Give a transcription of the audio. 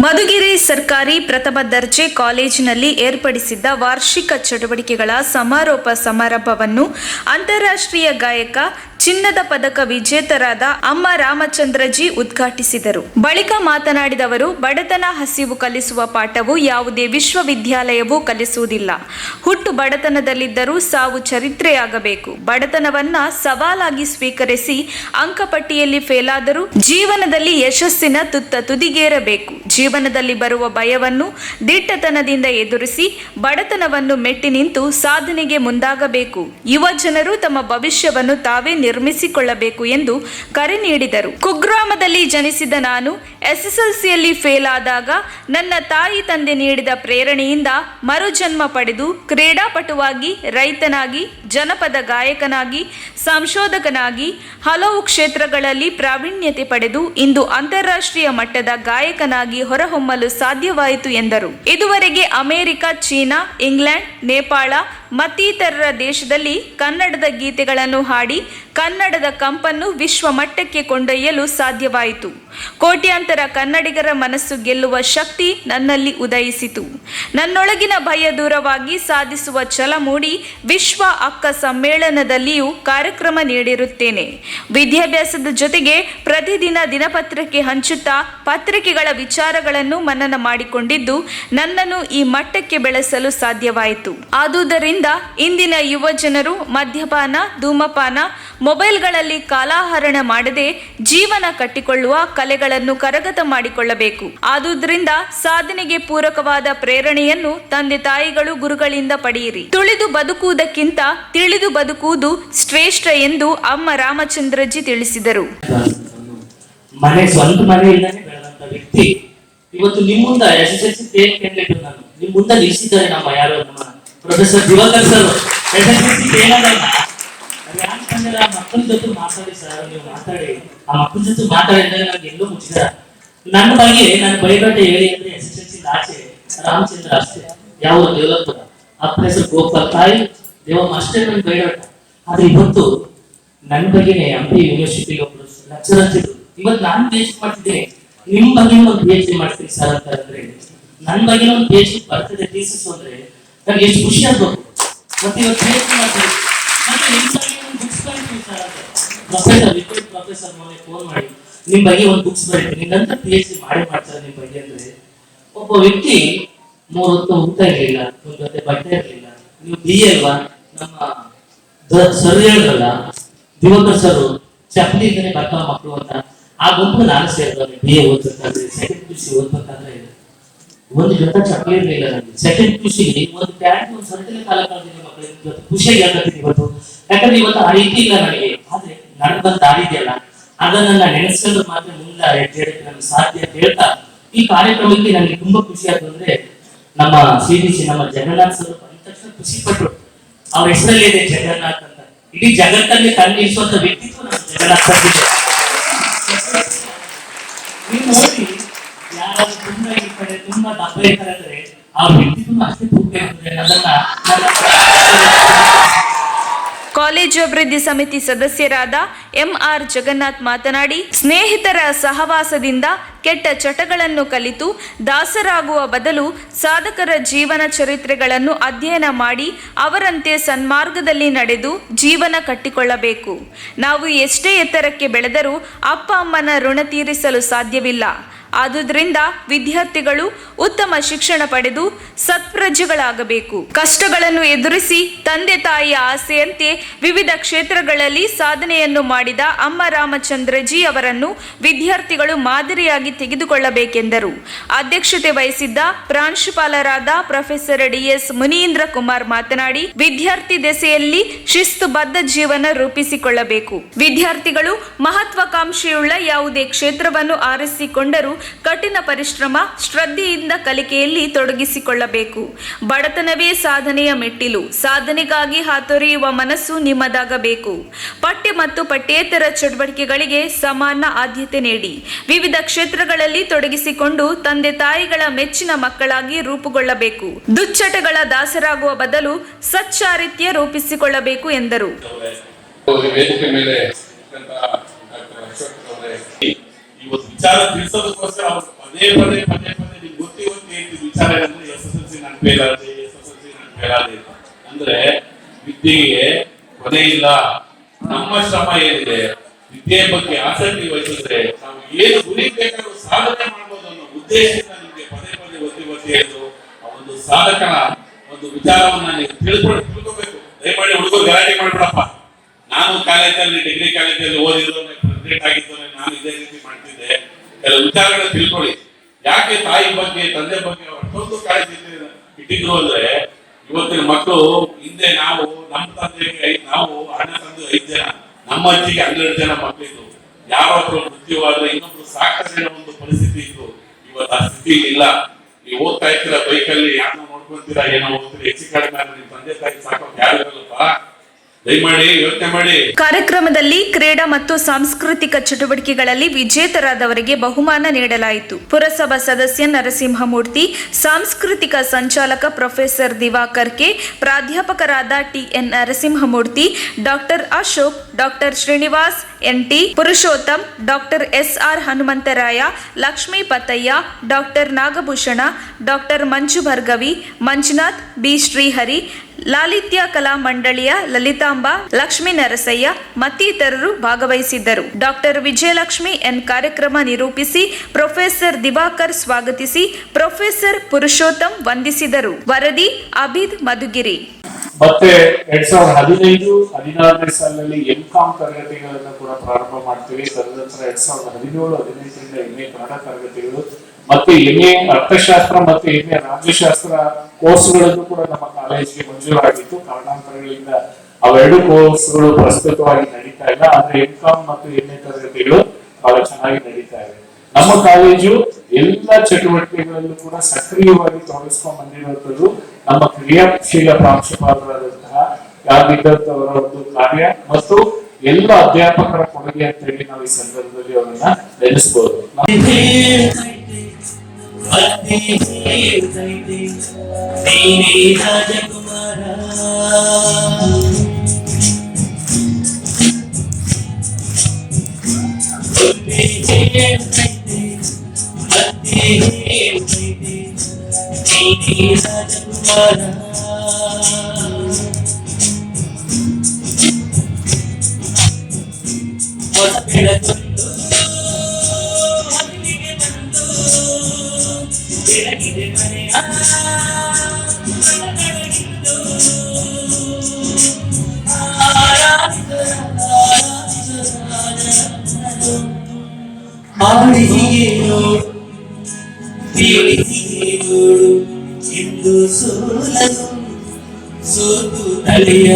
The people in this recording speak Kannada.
ಮಧುಗಿರಿ ಸರ್ಕಾರಿ ಪ್ರಥಮ ದರ್ಜೆ ಕಾಲೇಜಿನಲ್ಲಿ ಏರ್ಪಡಿಸಿದ್ದ ವಾರ್ಷಿಕ ಚಟುವಟಿಕೆಗಳ ಸಮಾರೋಪ ಸಮಾರಂಭವನ್ನು ಅಂತಾರಾಷ್ಟ್ರೀಯ ಗಾಯಕ ಚಿನ್ನದ ಪದಕ ವಿಜೇತರಾದ ಅಮ್ಮ ರಾಮಚಂದ್ರಜಿ ಉದ್ಘಾಟಿಸಿದರು. ಬಳಿಕ ಮಾತನಾಡಿದ ಅವರು, ಬಡತನ ಹಸಿವು ಕಲಿಸುವ ಪಾಠವು ಯಾವುದೇ ವಿಶ್ವವಿದ್ಯಾಲಯವೂ ಕಲಿಸುವುದಿಲ್ಲ. ಹುಟ್ಟು ಬಡತನದಲ್ಲಿದ್ದರೂ ಸಾವು ಚರಿತ್ರೆಯಾಗಬೇಕು. ಬಡತನವನ್ನ ಸವಾಲಾಗಿ ಸ್ವೀಕರಿಸಿ ಅಂಕಪಟ್ಟಿಯಲ್ಲಿ ಫೇಲಾದರೂ ಜೀವನದಲ್ಲಿ ಯಶಸ್ಸಿನ ತುತ್ತ ತುದಿಗೇರಬೇಕು. ಜೀವನದಲ್ಲಿ ಬರುವ ಭಯವನ್ನು ದಿಟ್ಟತನದಿಂದ ಎದುರಿಸಿ ಬಡತನವನ್ನು ಮೆಟ್ಟಿ ನಿಂತು ಸಾಧನೆಗೆ ಮುಂದಾಗಬೇಕು. ಯುವ ಜನರು ತಮ್ಮ ಭವಿಷ್ಯವನ್ನು ತಾವೇ ನಿರ್ಮಿಸಿಕೊಳ್ಳಬೇಕು ಎಂದು ಕರೆ ನೀಡಿದರು. ಕುಗ್ರಾಮದಲ್ಲಿ ಜನಿಸಿದ ನಾನು ಎಸ್ಎಸ್ಎಲ್ಸಿಯಲ್ಲಿ ಫೇಲ್ ಆದಾಗ ನನ್ನ ತಾಯಿ ತಂದೆ ನೀಡಿದ ಪ್ರೇರಣೆಯಿಂದ ಮರುಜನ್ಮ ಪಡೆದು ಕ್ರೀಡಾಪಟುವಾಗಿ, ರೈತನಾಗಿ, ಜನಪದ ಗಾಯಕನಾಗಿ, ಸಂಶೋಧಕನಾಗಿ ಹಲವು ಕ್ಷೇತ್ರಗಳಲ್ಲಿ ಪ್ರಾವೀಣ್ಯತೆ ಪಡೆದು ಇಂದು ಅಂತಾರಾಷ್ಟ್ರೀಯ ಮಟ್ಟದ ಗಾಯಕನಾಗಿ ಹೊರಹೊಮ್ಮಲು ಸಾಧ್ಯವಾಯಿತು ಎಂದರು. ಇದುವರೆಗೆ ಅಮೆರಿಕ, ಚೀನಾ, ಇಂಗ್ಲೆಂಡ್, ನೇಪಾಳ ಮತ್ತಿತರ ದೇಶದಲ್ಲಿ ಕನ್ನಡದ ಗೀತೆಗಳನ್ನು ಹಾಡಿ ಕನ್ನಡದ ಕಂಪನ್ನು ವಿಶ್ವ ಮಟ್ಟಕ್ಕೆ ಕೊಂಡೊಯ್ಯಲು ಸಾಧ್ಯವಾಯಿತು. ಕೋಟ್ಯಾಂತರ ಕನ್ನಡಿಗರ ಮನಸ್ಸು ಗೆಲ್ಲುವ ಶಕ್ತಿ ನನ್ನಲ್ಲಿ ಉದಯಿಸಿತು. ನನ್ನೊಳಗಿನ ಭಯ ದೂರವಾಗಿ ಸಾಧಿಸುವ ಛಲ ಮೂಡಿ ವಿಶ್ವ ಅಕ್ಕ ಸಮ್ಮೇಳನದಲ್ಲಿಯೂ ಕಾರ್ಯಕ್ರಮ ನೀಡಿರುತ್ತೇನೆ. ವಿದ್ಯಾಭ್ಯಾಸದ ಜೊತೆಗೆ ಪ್ರತಿದಿನ ದಿನಪತ್ರಿಕೆ ಹಂಚುತ್ತಾ ಪತ್ರಿಕೆಗಳ ವಿಚಾರಗಳನ್ನು ಮನನ ಮಾಡಿಕೊಂಡಿದ್ದು ನನ್ನನ್ನು ಈ ಮಟ್ಟಕ್ಕೆ ಬೆಳೆಸಲು ಸಾಧ್ಯವಾಯಿತು. ಆದುದರಿಂದ ಇಂದಿನ ಯುವ ಜನರು ಮದ್ಯಪಾನ, ಧೂಮಪಾನ, ಮೊಬೈಲ್ಗಳಲ್ಲಿ ಕಾಲಹರಣ ಮಾಡದೆ ಜೀವನ ಕಟ್ಟಿಕೊಳ್ಳುವ ಕಲೆಗಳನ್ನು ಕರಗತ ಮಾಡಿಕೊಳ್ಳಬೇಕು. ಆದುದರಿಂದ ಸಾಧನೆಗೆ ಪೂರಕವಾದ ಪ್ರೇರಣೆಯನ್ನು ತಂದೆ ತಾಯಿಗಳು, ಗುರುಗಳಿಂದ ಪಡೆಯಿರಿ. ತುಳಿದು ಬದುಕುವುದಕ್ಕಿಂತ ತಿಳಿದು ಬದುಕುವುದು ಶ್ರೇಷ್ಠ ಎಂದು ಅಮ್ಮ ರಾಮಚಂದ್ರಜಿ ತಿಳಿಸಿದರು. ಮನೆ ಸ್ವಂತ ಮನೆಯಿಂದನೇ ಬೆಳೆದಂತ ವ್ಯಕ್ತಿ ಇವತ್ತು ನಿಮ್ಮ ಮುಂದೆ ಎಸ್ಎಸ್ಎಲ್ಸಿ ಫೇಲ್ ಕ್ಯಾಂಡಿಡೇಟ್ ನಾನು ನಿಮ್ಮ ಮುಂದೆ ನಿಲ್ಲಿಸಿದ್ದಾರೆ. ನಮ್ಮ ಯಾರು ನಮ್ಮ professor Divakar sir SSLC fail ಆದಾಗ ಮಕ್ಕಳ ಜೊತೆ ಮಾತಾಡಿ ಸರ್, ನೀವು ಮಾತಾಡಿ ಆ ಮಕ್ಕಳ ಜೊತೆ ಮಾತಾಡಿದಾಗ ನನಗೆ ಎಲ್ಲೋ ಮುಚ್ಚಿದ ನನ್ನ ಬಗ್ಗೆ ನಾನು ಬಯೋಡಾಟಾ ಹೇಳಿ ಅಂದ್ರೆ ಎಸ್ಎಸ್ಎಲ್ಸಿ ಆಚೆ ರಾಮಚಂದ್ರ ಅಷ್ಟೇ, ಯಾವ ಡೆವಲಪ್ ಅಪ್ಪನ ಹೆಸರು ಗೋಪಾಲ್, ತಾಯಿ ದೇವಮ್ಮ ಅಷ್ಟೇ ನನ್ನ ಬಯೋಡಾಟಾ. ಆದ್ರೆ ಇವತ್ತು ನನ್ನ ಬಗ್ಗೆನೆ ಹಂಪಿ ಯೂನಿವರ್ಸಿಟಿ ಒಬ್ಬರು ಲೆಕ್ಚರ್ ಅಂತಿದ್ರು. ಇವತ್ತು ನಾನು ಪಿ ಎಚ್ ಡಿ ಮಾಡ್ತಿದ್ದೇನೆ, ನಿಮ್ ಬಗ್ಗೆ ಒಂದು ಪಿ ಎಚ್ ಡಿ ಮಾಡ್ತೀನಿ ಸರ್ ಅಂತ ಅಂದ್ರೆ ನನ್ನ ಬಗ್ಗೆ ಒಂದು ಪಿ ಎಚ್ ಡಿ ಬರ್ತದೆ ಥೀಸಿಸ್ ಅಂದ್ರೆ ನನಗೆ ಎಷ್ಟು ಖುಷಿ ಆಗ್ಬೇಕು. ಮತ್ತೆ ಇವತ್ತು ಪಿ ಎಚ್ ಡಿ ಮಾಡ್ತೀನಿ ಮತ್ತೆ ನಿಮ್ ಬಗ್ಗೆ ಒಂದು ಬುಕ್ಸ್ ಬರೀತೀನಿ ಸರ್ ಅಂತ ಪ್ರೊಫೆಸರ್ ಮೊನ್ನೆ ಫೋನ್ ಮಾಡಿ ನಿಮ್ ಬಗ್ಗೆ ಒಂದು ಬುಕ್ಸ್ ಬರೀತೀನಿ, ನಿನ್ನಂತ ಪಿ ಎಚ್ ಡಿ ಮಾಡ್ತಾರೆ ನಿಮ್ ಬಗ್ಗೆ ಅಂದ್ರೆ. ಒಬ್ಬ ವ್ಯಕ್ತಿ 3 ಹೊತ್ತು ಊಟ ಇರಲಿಲ್ಲ, ಒಂದ್ ಜೊತೆ ಬಟ್ಟೆ ಇರಲಿಲ್ಲ. ನೀವು ಬಿ ಅಲ್ವಾ, ನಮ್ಮ ಸರ್ ಹೇಳಿದ್ರಲ್ಲ ದಿವಾಕರ್ ಸರ್ ಚಪ್ಪಲಿ ಇದ್ದಾನೆ ಬರ್ತಾವ ಮಕ್ಕಳು ಅಂತ, ಆ ಗುಂಪು ನಾನು ಸೇರಿದವನು. ಬಿ ಎ ಓದ್ಬೇಕಾದ್ರೆ ಸೆಕೆಂಡ್ PUC ಓದ್ಬೇಕಾದ್ರೆ ಒಂದು ಜೊತೆ ಚಪ್ಪಲಿ ಇರಲಿಲ್ಲ ನನಗೆ. ಸೆಕೆಂಡ್ PUC ಒಂದು ಪ್ಯಾಂಟ್ ಒಂದು ಸಂತಲೆ ಕಾಲ ಕಳೆದಿದೆ ಮಕ್ಕಳಿಗೆ ಇವತ್ತು ಖುಷಿಯಾಗಿ ಹೇಳ್ತೀನಿ ಇವತ್ತು. ಯಾಕಂದ್ರೆ ಇವತ್ತು ಆ ರೀತಿ ಇಲ್ಲ ನನಗೆ. ಆದ್ರೆ ನನ್ ಬಂದ ದಾರಿ ಇದೆಯಲ್ಲ ಅದನ್ನ ನಾನು ನೆನೆಸ್ಕೊಂಡು ಮಾತ್ರ ಮುಂದೆ ಹೇಳಕ್ಕೆ ನಮ್ಗೆ ಸಾಧ್ಯ ಅಂತ ಹೇಳ್ತಾ ಈ ಕಾರ್ಯಕ್ರಮಕ್ಕೆ ನನಗೆ ತುಂಬಾ ಖುಷಿ ಆಯ್ತು. ಅಂದ್ರೆ ನಮ್ಮ CDC ನಮ್ಮ ಜಗನ್ನಾಥ್ ಸರ್ ಬಂದ ತಕ್ಷಣ ಖುಷಿ ಪಟ್ರು. ಅವ್ರ ಹೆಸರಲ್ಲಿ ಇದೆ ಜಗನ್ನಾಥ್ ಅಂತ. ಇಡೀ ಜಗತ್ತಲ್ಲಿ ಕಣ್ಣಿಸುವಂತ ವ್ಯಕ್ತಿತ್ವ ನಮ್ಮ ಜಗನ್ನಾಥ್ ಸರ್ ಇದೆ. ನೀವು ನೋಡಿ ಯಾರಾದ್ರೂ ತುಂಬಾ ಈ ಕಡೆ ತುಂಬಾ ದಪ್ಪ ಇರ್ತಾರೆ ಅಂದ್ರೆ ಆ ವ್ಯಕ್ತಿತ್ವ ಅಷ್ಟೇ ತೂಕ ಇರ್ತದೆ. ಅದನ್ನ ಕಾಲೇಜು ಅಭಿವೃದ್ಧಿ ಸಮಿತಿ ಸದಸ್ಯರಾದ MR ಜಗನ್ನಾಥ್ ಮಾತನಾಡಿ, ಸ್ನೇಹಿತರ ಸಹವಾಸದಿಂದ ಕೆಟ್ಟ ಚಟಗಳನ್ನು ಕಲಿತು ದಾಸರಾಗುವ ಬದಲು ಸಾಧಕರ ಜೀವನ ಚರಿತ್ರೆಗಳನ್ನು ಅಧ್ಯಯನ ಮಾಡಿ ಅವರಂತೆ ಸನ್ಮಾರ್ಗದಲ್ಲಿ ನಡೆದು ಜೀವನ ಕಟ್ಟಿಕೊಳ್ಳಬೇಕು. ನಾವು ಎಷ್ಟೇ ಎತ್ತರಕ್ಕೆ ಬೆಳೆದರೂ ಅಪ್ಪ ಅಮ್ಮನ ಋಣ ತೀರಿಸಲು ಸಾಧ್ಯವಿಲ್ಲ. ಆದುದರಿಂದ ವಿದ್ಯಾರ್ಥಿಗಳು ಉತ್ತಮ ಶಿಕ್ಷಣ ಪಡೆದು ಸತ್ಪ್ರಜೆಗಳಾಗಬೇಕು. ಕಷ್ಟಗಳನ್ನು ಎದುರಿಸಿ ತಂದೆ ತಾಯಿಯ ಆಸೆಯಂತೆ ವಿವಿಧ ಕ್ಷೇತ್ರಗಳಲ್ಲಿ ಸಾಧನೆಯನ್ನು ಮಾಡಿದ ಅಮ್ಮ ರಾಮಚಂದ್ರಜಿ ಅವರನ್ನು ವಿದ್ಯಾರ್ಥಿಗಳು ಮಾದರಿಯಾಗಿ ತೆಗೆದುಕೊಳ್ಳಬೇಕೆಂದರು. ಅಧ್ಯಕ್ಷತೆ ವಹಿಸಿದ್ದ ಪ್ರಾಂಶುಪಾಲರಾದ ಪ್ರೊಫೆಸರ್ DS ಮುನೀಂದ್ರ ಕುಮಾರ್ ಮಾತನಾಡಿ, ವಿದ್ಯಾರ್ಥಿ ದೆಸೆಯಲ್ಲಿ ಶಿಸ್ತುಬದ್ಧ ಜೀವನ ರೂಪಿಸಿಕೊಳ್ಳಬೇಕು. ವಿದ್ಯಾರ್ಥಿಗಳು ಮಹತ್ವಾಕಾಂಕ್ಷೆಯುಳ್ಳ ಯಾವುದೇ ಕ್ಷೇತ್ರವನ್ನು ಆರಿಸಿಕೊಂಡರೂ ಕಠಿಣ ಪರಿಶ್ರಮ, ಶ್ರದ್ಧೆಯಿಂದ ಕಲಿಕೆಯಲ್ಲಿ ತೊಡಗಿಸಿಕೊಳ್ಳಬೇಕು. ಬಡತನವೇ ಸಾಧನೆಯ ಮೆಟ್ಟಿಲು. ಸಾಧನೆಗಾಗಿ ಹಾತೊರೆಯುವ ಮನಸ್ಸು ನಿಮ್ಮದಾಗಬೇಕು. ಪಠ್ಯ ಮತ್ತು ಪಠ್ಯೇತರ ಚಟುವಟಿಕೆಗಳಿಗೆ ಸಮಾನ ಆದ್ಯತೆ ನೀಡಿ ವಿವಿಧ ಕ್ಷೇತ್ರಗಳಲ್ಲಿ ತೊಡಗಿಸಿಕೊಂಡು ತಂದೆ ತಾಯಿಗಳ ಮೆಚ್ಚಿನ ಮಕ್ಕಳಾಗಿ ರೂಪುಗೊಳ್ಳಬೇಕು. ದುಶ್ಚಟಗಳ ದಾಸರಾಗುವ ಬದಲು ಸಚ್ಚಾರಿತ್ಯ ರೂಪಿಸಿಕೊಳ್ಳಬೇಕು ಎಂದರು. ಇವತ್ತು ವಿಚಾರ ತಿಳಿಸೋದಕ್ಕೋಸ್ಕರ ಅವರು ಪದೇ ಪದೇ ವಿಚಾರ ಏನಂದ್ರೆ SSLC ನಾನು ಫೇಲ್ ಆದೆ, SSLC ನಾನು ಫೇಲ್ ಆದೆ ಅಂದ್ರೆ ವಿದ್ಯೆಗೆ ಕೊನೆ ಇಲ್ಲ. ನಮ್ಮ ಶ್ರಮ ಏನಿದೆ, ವಿದ್ಯೆ ಬಗ್ಗೆ ಆಸಕ್ತಿ ವಹಿಸಿದ್ರೆ ನಾವು ಏನು ಗುರಿ ಬೇಕಾದ್ರೂ ಸಾಧನೆ ಮಾಡ್ಬೋದು ಅನ್ನೋ ಉದ್ದೇಶದಿಂದ ನಿಮ್ಗೆ ಪದೇ ಪದೇ ಒತ್ತಿ ಹೇಳಿದ್ರು. ಆ ಒಂದು ಸಾಧಕನ ಒಂದು ವಿಚಾರವನ್ನ ನೀವು ತಿಳ್ಕೋಬೇಕು. ದಯಮಾಡಿ ಹುಡುಗರು ಗಲಾಟೆ ಮಾಡ್ಬಿಡಪ್ಪ. ನಾನು ಕಾಲೇಜಲ್ಲಿ ಡಿಗ್ರಿ ಕಾಲೇಜಲ್ಲಿ ಓದಿದ್ರು, ಪ್ರೆಸಿಡೆಂಟ್ ಆಗಿದ್ದು, ನಾನು ಇದೇ ರೀತಿ ಮಾಡ್ತಿದ್ದೆ. ಕೆಲವು ವಿಚಾರಗಳನ್ನ ತಿಳ್ಕೊಳ್ಳಿ. ಯಾಕೆ ತಾಯಿ ಬಗ್ಗೆ ತಂದೆ ಬಗ್ಗೆ ಅಷ್ಟೊಂದು ಕಾಳಜಿ ಇಟ್ಟಿದ್ರು ಅಂದ್ರೆ, ಇವತ್ತಿನ ಮಕ್ಕಳು ಹಿಂದೆ ನಾವು ನಮ್ಮ ತಂದೆಗೆ ನಾವು ಅಣ್ಣ ತಂದೆ 5 ಜನ, ನಮ್ಮ ಅಜ್ಜಿಗೆ 12 ಜನ ಮಕ್ಕಳಿದ್ರು. ಯಾರೊಬ್ರು ಮೃತ್ಯುವಾದ್ರೆ ಇನ್ನೊಬ್ರು ಸಾಕಣೆ ಒಂದು ಪರಿಸ್ಥಿತಿ ಇತ್ತು. ಇವತ್ತು ಆ ಸ್ಥಿತಿ ಇಲ್ಲ. ನೀವು ಓದ್ತಾ ಇರ್ತೀರಾ ಬೈಕಲ್ಲಿ, ಯಾರನ್ನ ನೋಡ್ಕೊಂತೀರಾ, ಏನೋ ಹೋಗ್ತೀರಾ, ಹೆಚ್ಚು ಕಡಿಮೆ ನಿಮ್ಮ ತಂದೆ ತಾಯಿ ಸಾಕೋಕೆ ಯಾರು ಇರಲ್ಲಪ್ಪ. ದಯಮಾಡಿ ಯೋಚನೆ ಮಾಡಿ. ಕಾರ್ಯಕ್ರಮದಲ್ಲಿ ಕ್ರೀಡಾ ಮತ್ತು ಸಾಂಸ್ಕೃತಿಕ ಚಟುವಟಿಕೆಗಳಲ್ಲಿ ವಿಜೇತರಾದವರಿಗೆ ಬಹುಮಾನ ನೀಡಲಾಯಿತು. ಪುರಸಭಾ ಸದಸ್ಯ ನರಸಿಂಹಮೂರ್ತಿ, ಸಾಂಸ್ಕೃತಿಕ ಸಂಚಾಲಕ ಪ್ರೊಫೆಸರ್ ದಿವಾಕರ್ ಕೆ, ಪ್ರಾಧ್ಯಾಪಕರಾದ TN Narasimhamurthy, doctor Ashok, doctor Srinivas NT, Purushottam, doctor SR Hanumantharaya, Lakshmi Pathayya, doctor Nagabhushana, doctor Manju Bhargavi, Manjunath B Srihari, Lalitya Kala ಮಂಡಳಿಯ ಲಲಿತಾಂಬ, ಲಕ್ಷ್ಮೀ ನರಸಯ್ಯ ಮತ್ತಿತರರು ಭಾಗವಹಿಸಿದ್ದರು. ಡಾಕ್ಟರ್ ವಿಜಯಲಕ್ಷ್ಮಿ N ಕಾರ್ಯಕ್ರಮ ನಿರೂಪಿಸಿ, ಪ್ರೊಫೆಸರ್ ದಿವಾಕರ್ ಸ್ವಾಗತಿಸಿ, ಪ್ರೊಫೆಸರ್ ಪುರುಷೋತ್ತಮ್ ವಂದಿಸಿದರು. ವರದಿ ಅಬಿದ್ ಮಧುಗಿರಿ. ಮತ್ತೆ 2015-16ನೇ ಸಾಲಿನಲ್ಲಿ MCOM ತರಗತಿಗಳನ್ನು ಕೂಡ ಪ್ರಾರಂಭ ಮಾಡ್ತೀವಿ. ತದನಂತರ 2017-18ರಿಂದ MA ಕನ್ನಡ ತರಗತಿಗಳು ಮತ್ತೆ MA ಅರ್ಥಶಾಸ್ತ್ರ ಮತ್ತೆ MA ರಾಜ್ಯಶಾಸ್ತ್ರ ಕೋರ್ಸ್ಗಳನ್ನು ಕೂಡ ನಮ್ಮ ಕಾಲೇಜಿಗೆ ಮಂಜೂರಾಗಿತ್ತು. ಕಾರಣಾಂತರಗಳಿಂದ ಅವೆರಡು ಕೋರ್ಸ್ಗಳು ಪ್ರಸ್ತುತವಾಗಿ ನಡೀತಾ ಇಲ್ಲ. ಆದ್ರೆ MCOM ಮತ್ತು MA ತರಗತಿಗಳು ಬಹಳ ಚೆನ್ನಾಗಿ ನಡೀತಾ ಇದೆ. ನಮ್ಮ ಕಾಲೇಜು ಎಲ್ಲ ಚಟುವಟಿಕೆಗಳಲ್ಲೂ ಕೂಡ ಸಕ್ರಿಯವಾಗಿ ತೊಡಗಿಸ್ಕೊಂಡು ಬಂದಿರುವಂತದ್ದು ನಮ್ಮ ಕ್ರಿಯಾಶೀಲ ಪ್ರಾಂಶುಪಾಲರಾದಂತಹ ಯಾಗಿದ್ದಂತ ಅವರ ಒಂದು ಕಾರ್ಯ ಮತ್ತು ಎಲ್ಲ ಅಧ್ಯಾಪಕರ ಕೊಡುಗೆ ಅಂತ ಹೇಳಿ ನಾವು ಈ ಸಂದರ್ಭದಲ್ಲಿ ಅವರನ್ನ ನೆನೆಸಬಹುದು. ಇಂದು ಸೋಲನು ಸೋತು ತಲೆಯ